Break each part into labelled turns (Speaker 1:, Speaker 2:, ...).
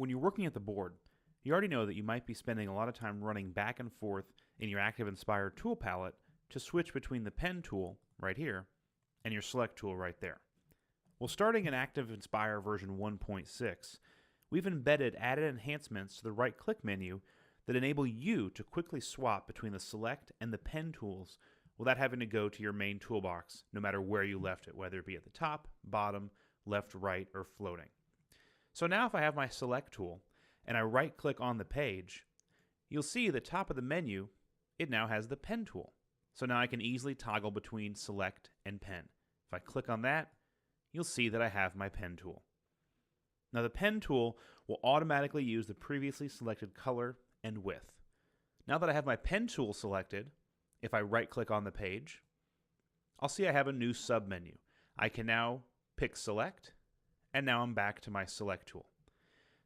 Speaker 1: When you're working at the board, you already know that you might be spending a lot of time running back and forth in your ActivInspire tool palette to switch between the pen tool, right here, and your select tool right there. Well, starting in ActivInspire version 1.6, we've embedded added enhancements to the right-click menu that enable you to quickly swap between the select and the pen tools without having to go to your main toolbox, no matter where you left it, whether it be at the top, bottom, left, right, or floating. So now if I have my select tool and I right-click on the page, you'll see at the top of the menu, it now has the pen tool. So now I can easily toggle between select and pen. If I click on that, you'll see that I have my pen tool. Now the pen tool will automatically use the previously selected color and width. Now that I have my pen tool selected, if I right-click on the page, I'll see I have a new submenu. I can now pick select, and now I'm back to my select tool.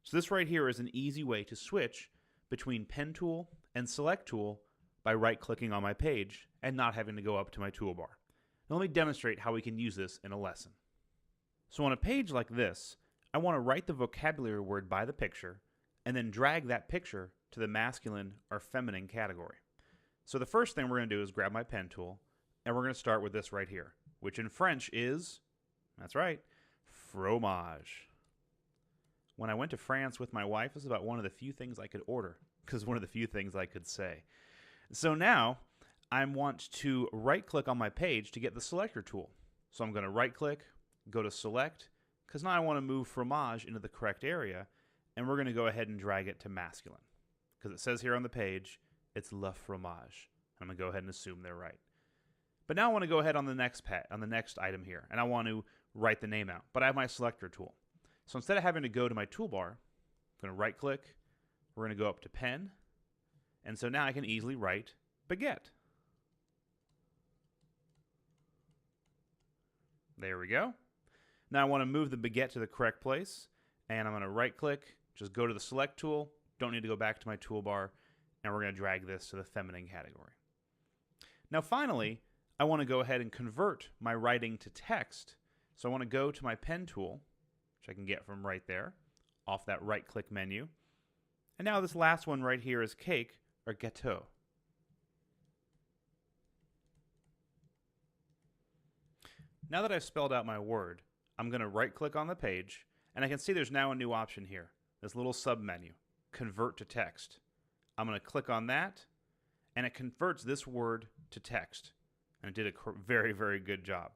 Speaker 1: So this right here is an easy way to switch between pen tool and select tool by right-clicking on my page and not having to go up to my toolbar. Now let me demonstrate how we can use this in a lesson. So on a page like this, I want to write the vocabulary word by the picture and then drag that picture to the masculine or feminine category. So the first thing we're going to do is grab my pen tool, and we're going to start with this right here, which in French is, that's right, fromage. When I went to France with my wife, this is about one of the few things I could order, because one of the few things I could say. So now I want to right-click on my page to get the selector tool. So I'm going to right-click, go to select, because now I want to move fromage into the correct area, and we're going to go ahead and drag it to masculine. Because it says here on the page, it's le fromage. I'm going to go ahead and assume they're right. But now I want to go ahead on the next item here, and I want to write the name out. But I have my selector tool. So instead of having to go to my toolbar, I'm going to right-click, we're going to go up to pen, and so now I can easily write baguette. There we go. Now I want to move the baguette to the correct place, and I'm going to right-click, just go to the select tool, don't need to go back to my toolbar, and we're going to drag this to the feminine category. Now finally, I want to go ahead and convert my writing to text. So I want to go to my pen tool, which I can get from right there, off that right-click menu. And now this last one right here is cake, or gâteau. Now that I've spelled out my word, I'm going to right-click on the page, and I can see there's now a new option here, this little sub-menu, Convert to Text. I'm going to click on that, and it converts this word to text. And it did a very, very good job.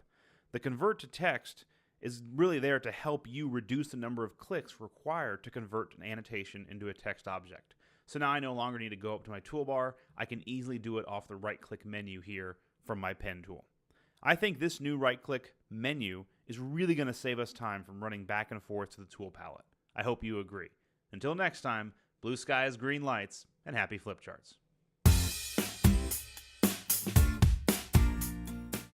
Speaker 1: The Convert to Text is really there to help you reduce the number of clicks required to convert an annotation into a text object. So now I no longer need to go up to my toolbar. I can easily do it off the right-click menu here from my pen tool. I think this new right-click menu is really going to save us time from running back and forth to the tool palette. I hope you agree. Until next time, blue skies, green lights, and happy flip charts.